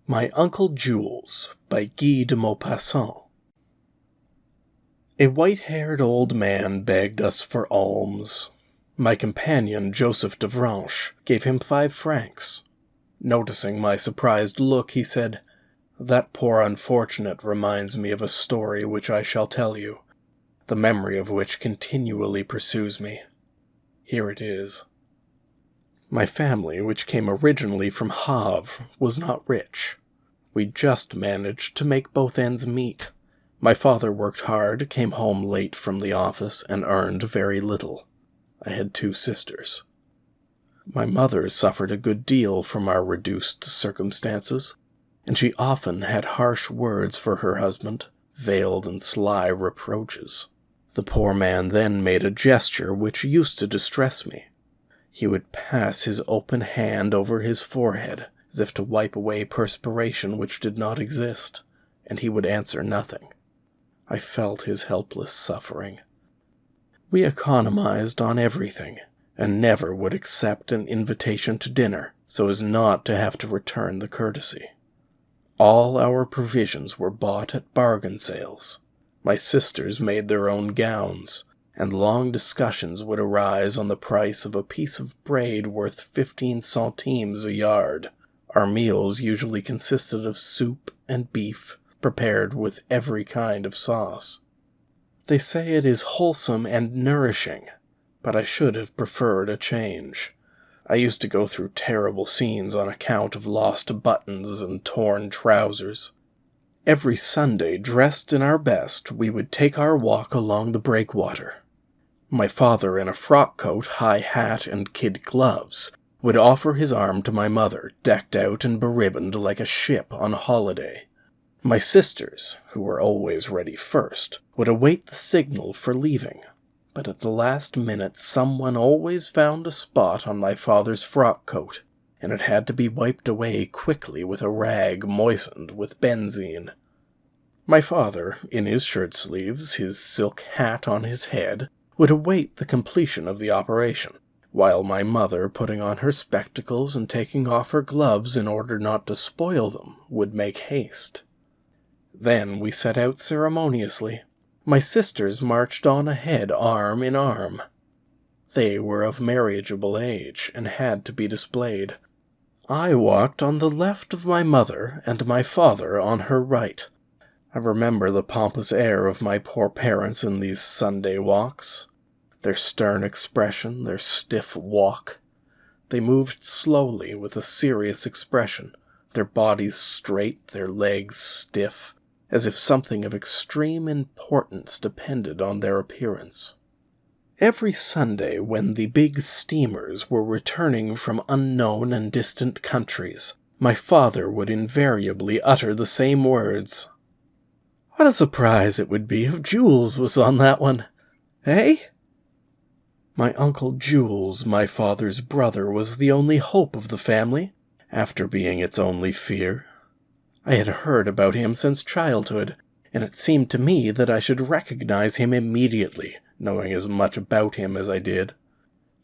My Uncle Jules by Guy de Maupassant. A white-haired old man begged us for alms. My companion, Joseph de Vranche, gave him 5 francs. Noticing my surprised look, he said, "That poor unfortunate reminds me of a story which I shall tell you, the memory of which continually pursues me. Here it is. My family, which came originally from Havre, was not rich. We just managed to make both ends meet. My father worked hard, came home late from the office, and earned very little. I had 2 sisters. My mother suffered a good deal from our reduced circumstances, and she often had harsh words for her husband, veiled in sly reproaches. The poor man then made a gesture which used to distress me. He would pass his open hand over his forehead, as if to wipe away perspiration which did not exist, and he would answer nothing. I felt his helpless suffering. We economized on everything, and never would accept an invitation to dinner, so as not to have to return the courtesy. All our provisions were bought at bargain sales. My sisters made their own gowns, and long discussions would arise on the price of a piece of braid worth 15 centimes a yard. Our meals usually consisted of soup and beef, prepared with every kind of sauce. They say it is wholesome and nourishing, but I should have preferred a change. I used to go through terrible scenes on account of lost buttons and torn trousers. Every Sunday, dressed in our best, we would take our walk along the breakwater. My father, in a frock coat, high hat, and kid gloves, would offer his arm to my mother, decked out and beribboned like a ship on holiday. My sisters, who were always ready first, would await the signal for leaving, but at the last minute someone always found a spot on my father's frock coat, and it had to be wiped away quickly with a rag moistened with benzine. My father, in his shirt-sleeves, his silk hat on his head, would await the completion of the operation, while my mother, putting on her spectacles and taking off her gloves in order not to spoil them, would make haste. Then we set out ceremoniously. My sisters marched on ahead arm in arm. They were of marriageable age, and had to be displayed. I walked on the left of my mother, and my father on her right. I remember the pompous air of my poor parents in these Sunday walks, their stern expression, their stiff walk. They moved slowly with a serious expression, their bodies straight, their legs stiff, as if something of extreme importance depended on their appearance. Every Sunday, when the big steamers were returning from unknown and distant countries, my father would invariably utter the same words. "What a surprise it would be if Jules was on that one, eh?" My Uncle Jules, my father's brother, was the only hope of the family, after being its only fear. I had heard about him since childhood, and it seemed to me that I should recognize him immediately, knowing as much about him as I did.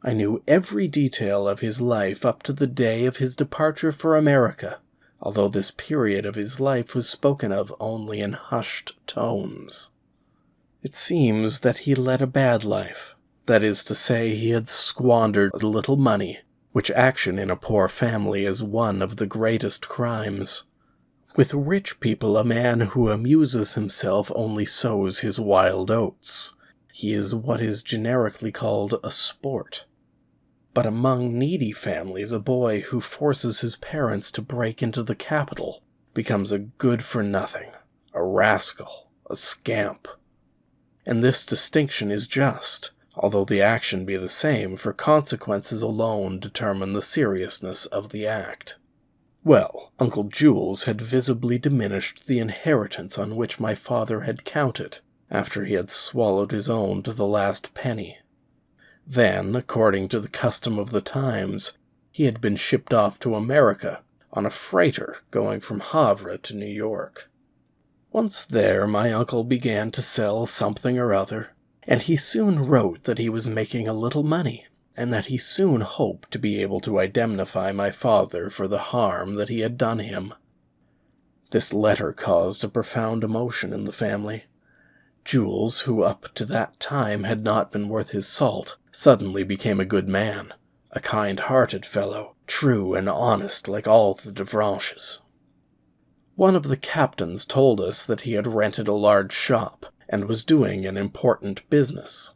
I knew every detail of his life up to the day of his departure for America, although this period of his life was spoken of only in hushed tones. It seems that he led a bad life. That is to say, he had squandered a little money, which action in a poor family is one of the greatest crimes. With rich people, a man who amuses himself only sows his wild oats. He is what is generically called a sport. But among needy families, a boy who forces his parents to break into the capital becomes a good-for-nothing, a rascal, a scamp. And this distinction is just, although the action be the same, for consequences alone determine the seriousness of the act. Well, Uncle Jules had visibly diminished the inheritance on which my father had counted, after he had swallowed his own to the last penny. Then, according to the custom of the times, he had been shipped off to America on a freighter going from Havre to New York. Once there, my uncle began to sell something or other, and he soon wrote that he was making a little money, and that he soon hoped to be able to indemnify my father for the harm that he had done him. This letter caused a profound emotion in the family. Jules, who up to that time had not been worth his salt, suddenly became a good man, a kind-hearted fellow, true and honest like all the Devranches. One of the captains told us that he had rented a large shop and was doing an important business.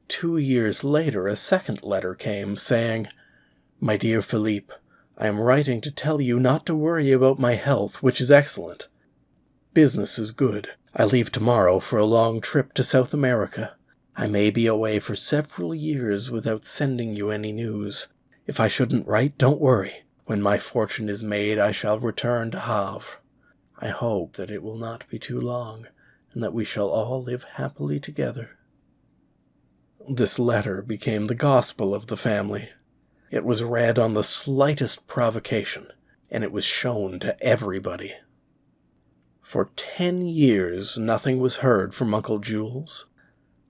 2 years later, a second letter came, saying, "My dear Philippe, I am writing to tell you not to worry about my health, which is excellent. Business is good. I leave tomorrow for a long trip to South America. I may be away for several years without sending you any news. If I shouldn't write, don't worry. When my fortune is made, I shall return to Havre. I hope that it will not be too long, and that we shall all live happily together." This letter became the gospel of the family. It was read on the slightest provocation, and it was shown to everybody. For 10 years nothing was heard from Uncle Jules,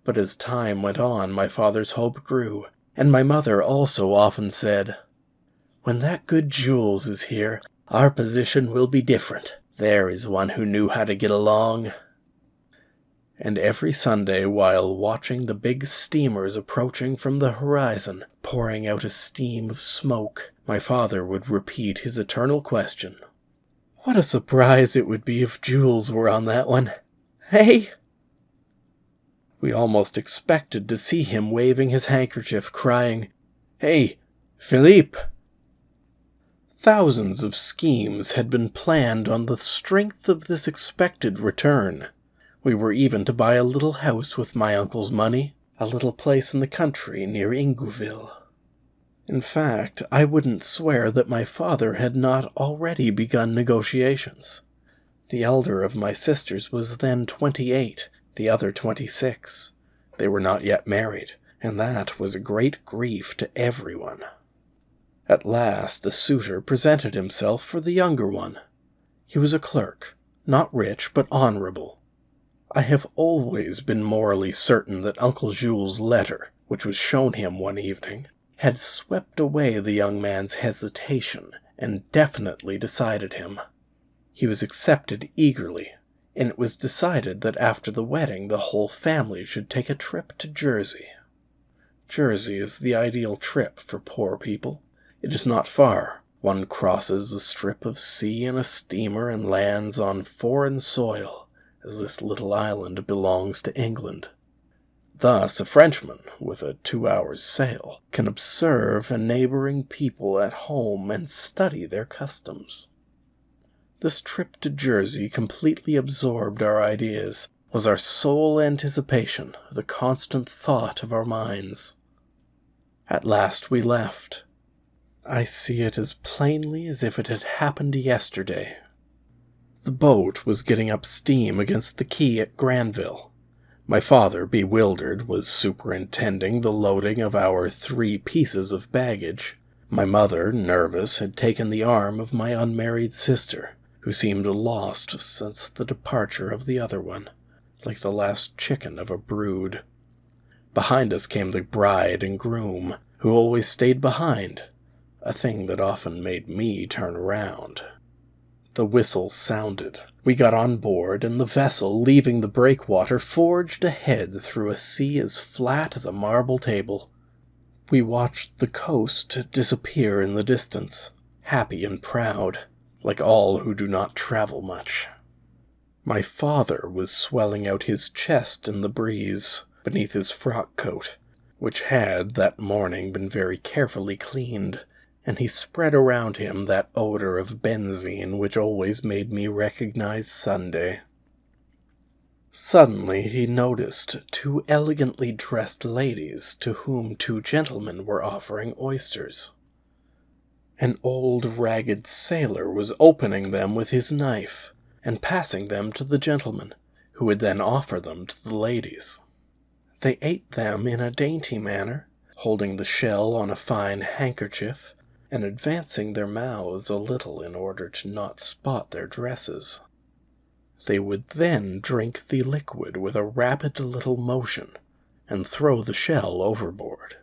but as time went on my father's hope grew, and my mother also often said, "When that good Jules is here, our position will be different. There is one who knew how to get along." And every Sunday, while watching the big steamers approaching from the horizon, pouring out a steam of smoke, my father would repeat his eternal question, "What a surprise it would be if Jules were on that one, hey?" We almost expected to see him waving his handkerchief, crying, "Hey, Philippe!" Thousands of schemes had been planned on the strength of this expected return. We were even to buy a little house with my uncle's money, a little place in the country near Ingouville. In fact, I wouldn't swear that my father had not already begun negotiations. The elder of my sisters was then 28, the other 26. They were not yet married, and that was a great grief to everyone. At last a suitor presented himself for the younger one. He was a clerk, not rich but honorable. I have always been morally certain that Uncle Jules' letter, which was shown him one evening, had swept away the young man's hesitation and definitely decided him. He was accepted eagerly, and it was decided that after the wedding the whole family should take a trip to Jersey. Jersey is the ideal trip for poor people. It is not far. One crosses a strip of sea in a steamer and lands on foreign soil, as this little island belongs to England. Thus a Frenchman, with a 2 hours' sail, can observe a neighboring people at home and study their customs. This trip to Jersey completely absorbed our ideas, was our sole anticipation, the constant thought of our minds. At last we left. I see it as plainly as if it had happened yesterday. The boat was getting up steam against the quay at Granville. My father, bewildered, was superintending the loading of our 3 pieces of baggage. My mother, nervous, had taken the arm of my unmarried sister, who seemed lost since the departure of the other one, like the last chicken of a brood. Behind us came the bride and groom, who always stayed behind, a thing that often made me turn around. The whistle sounded. We got on board, and the vessel, leaving the breakwater, forged ahead through a sea as flat as a marble table. We watched the coast disappear in the distance, happy and proud, like all who do not travel much. My father was swelling out his chest in the breeze, beneath his frock coat, which had that morning been very carefully cleaned, and he spread around him that odor of benzene which always made me recognize Sunday. Suddenly he noticed 2 elegantly dressed ladies to whom 2 gentlemen were offering oysters. An old ragged sailor was opening them with his knife and passing them to the gentlemen, who would then offer them to the ladies. They ate them in a dainty manner, holding the shell on a fine handkerchief, and advancing their mouths a little in order to not spot their dresses. They would then drink the liquid with a rapid little motion, and throw the shell overboard.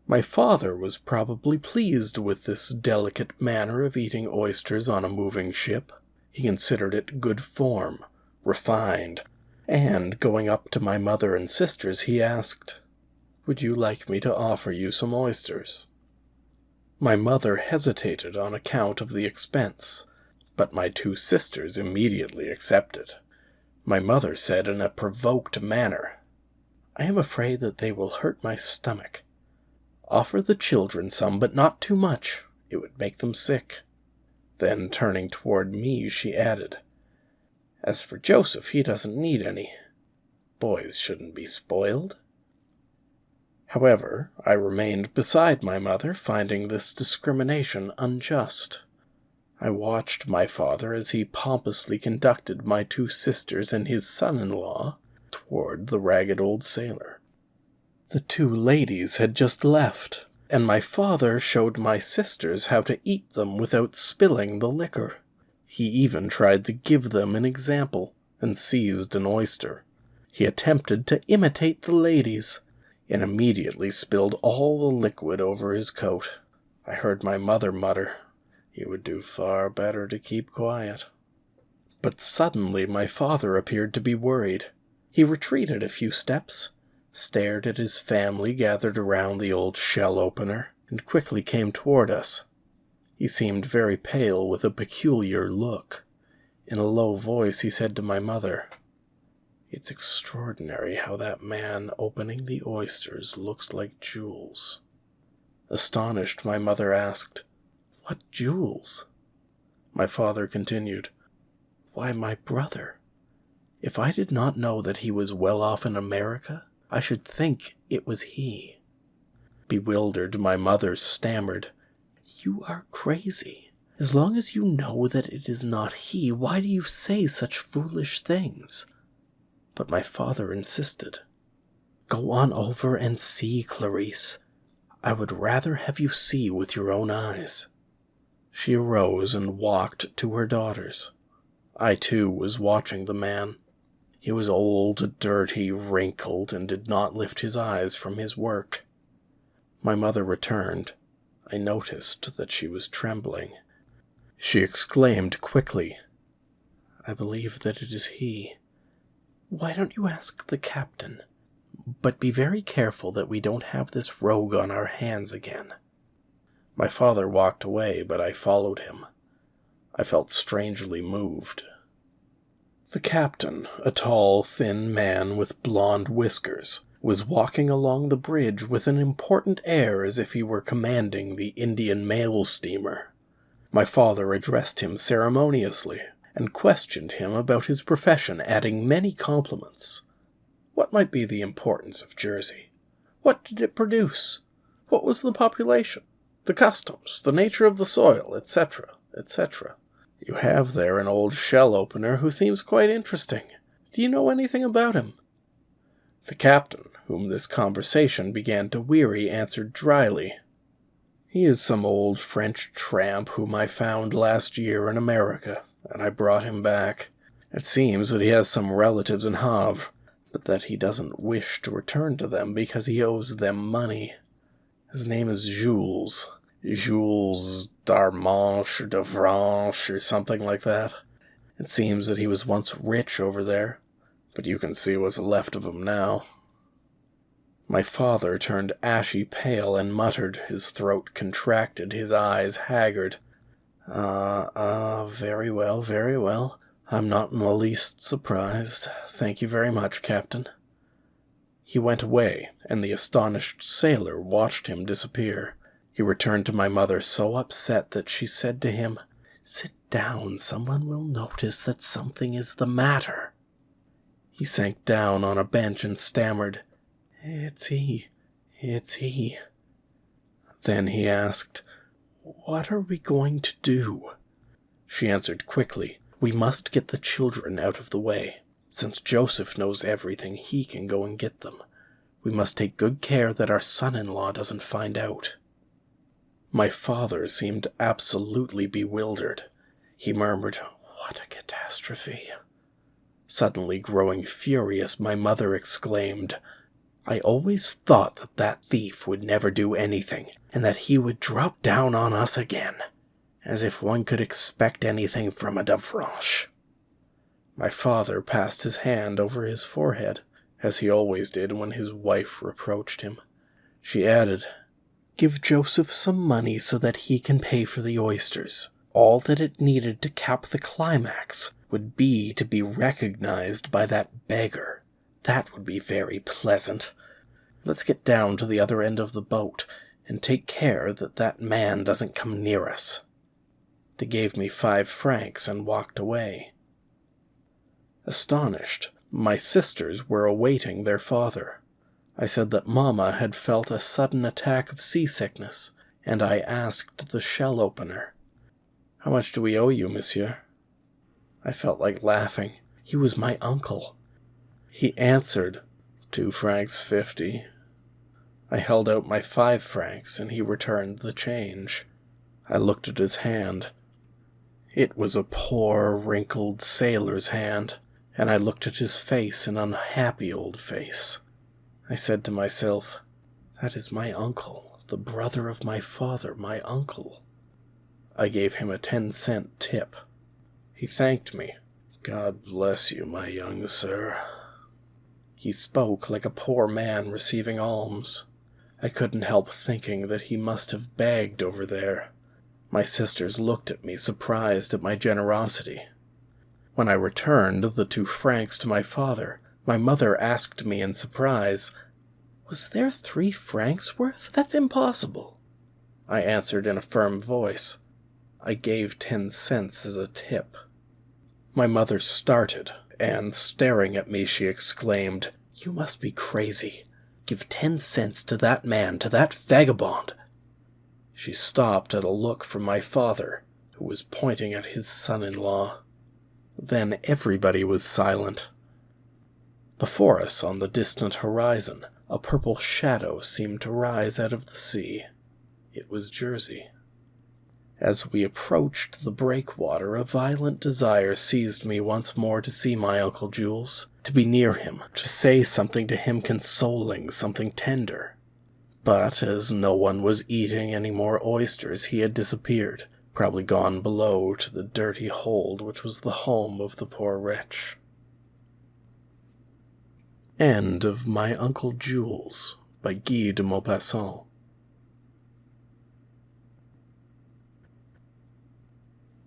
My father was probably pleased with this delicate manner of eating oysters on a moving ship. He considered it good form, refined, and going up to my mother and sisters, he asked, "Would you like me to offer you some oysters?" My mother hesitated on account of the expense, but my two sisters immediately accepted. My mother said in a provoked manner, "I am afraid that they will hurt my stomach. Offer the children some, but not too much. It would make them sick." Then, turning toward me, she added, "As for Joseph, he doesn't need any. Boys shouldn't be spoiled." However, I remained beside my mother, finding this discrimination unjust. I watched my father as he pompously conducted my two sisters and his son-in-law toward the ragged old sailor. The two ladies had just left, and my father showed my sisters how to eat them without spilling the liquor. He even tried to give them an example, and seized an oyster. He attempted to imitate the ladies, and immediately spilled all the liquid over his coat. I heard my mother mutter, "He would do far better to keep quiet." But suddenly my father appeared to be worried. He retreated a few steps, stared at his family gathered around the old shell opener, and quickly came toward us. He seemed very pale with a peculiar look. In a low voice he said to my mother, "It's extraordinary how that man opening the oysters looks like Jules." Astonished, my mother asked, "What Jules?" My father continued, "Why, my brother. If I did not know that he was well off in America, I should think it was he." Bewildered, my mother stammered, "You are crazy. As long as you know that it is not he, why do you say such foolish things?" But my father insisted. "Go on over and see, Clarice. I would rather have you see with your own eyes." She arose and walked to her daughters. I, too, was watching the man. He was old, dirty, wrinkled, and did not lift his eyes from his work. My mother returned. I noticed that she was trembling. She exclaimed quickly, "I believe that it is he. Why don't you ask the captain? But be very careful that we don't have this rogue on our hands again." My father walked away, but I followed him. I felt strangely moved. The captain, a tall, thin man with blonde whiskers, was walking along the bridge with an important air as if he were commanding the Indian mail steamer. My father addressed him ceremoniously and questioned him about his profession, adding many compliments. What might be the importance of Jersey? What did it produce? What was the population, the customs, the nature of the soil, etc., etc.? You have there an old shell opener who seems quite interesting. Do you know anything about him? The captain, whom this conversation began to weary, answered dryly, "He is some old French tramp whom I found last year in America, and I brought him back. It seems that he has some relatives in Havre, but that he doesn't wish to return to them because he owes them money. His name is Jules. Jules d'Armanche or d'Avranche or something like that. It seems that he was once rich over there, but you can see what's left of him now." My father turned ashy pale and muttered, his throat contracted, his eyes haggard, very well, very well. I'm not in the least surprised. Thank you very much, Captain." He went away, and the astonished sailor watched him disappear. He returned to my mother so upset that she said to him, "Sit down, someone will notice that something is the matter." He sank down on a bench and stammered, It's he. Then he asked, "What are we going to do?" She answered quickly, "We must get the children out of the way. Since Joseph knows everything, he can go and get them. We must take good care that our son-in-law doesn't find out." My father seemed absolutely bewildered. He murmured, "What a catastrophe." Suddenly growing furious, my mother exclaimed, I always thought that that thief would never do anything, and that he would drop down on us again, as if one could expect anything from a Davranche." My father passed his hand over his forehead, as he always did when his wife reproached him. She added, "Give Joseph some money so that he can pay for the oysters. All that it needed to cap the climax would be to be recognized by that beggar. That would be very pleasant. Let's get down to the other end of the boat and take care that that man doesn't come near us." They gave me 5 francs and walked away. Astonished, my sisters were awaiting their father. I said that Mamma had felt a sudden attack of seasickness, and I asked the shell opener, "How much do we owe you, monsieur?" I felt like laughing. He was my uncle. He answered, 2 francs 50. I held out my 5 francs, and he returned the change. I looked at his hand. It was a poor, wrinkled sailor's hand, and I looked at his face, an unhappy old face. I said to myself, "That is my uncle, the brother of my father, my uncle." I gave him a 10-cent tip. He thanked me. "God bless you, my young sir." He spoke like a poor man receiving alms. I couldn't help thinking that he must have begged over there. My sisters looked at me, surprised at my generosity. When I returned the 2 francs to my father, my mother asked me in surprise, "Was there 3 francs worth? That's impossible." I answered in a firm voice, "I gave 10 cents as a tip." My mother started, and staring at me, she exclaimed, "You must be crazy. Give 10 cents to that man, to that vagabond." She stopped at a look from my father, who was pointing at his son-in-law. Then everybody was silent. Before us, on the distant horizon, a purple shadow seemed to rise out of the sea. It was Jersey. As we approached the breakwater, a violent desire seized me once more to see my Uncle Jules, to be near him, to say something to him consoling, something tender. But as no one was eating any more oysters, he had disappeared, probably gone below to the dirty hold which was the home of the poor wretch. End of My Uncle Jules by Guy de Maupassant.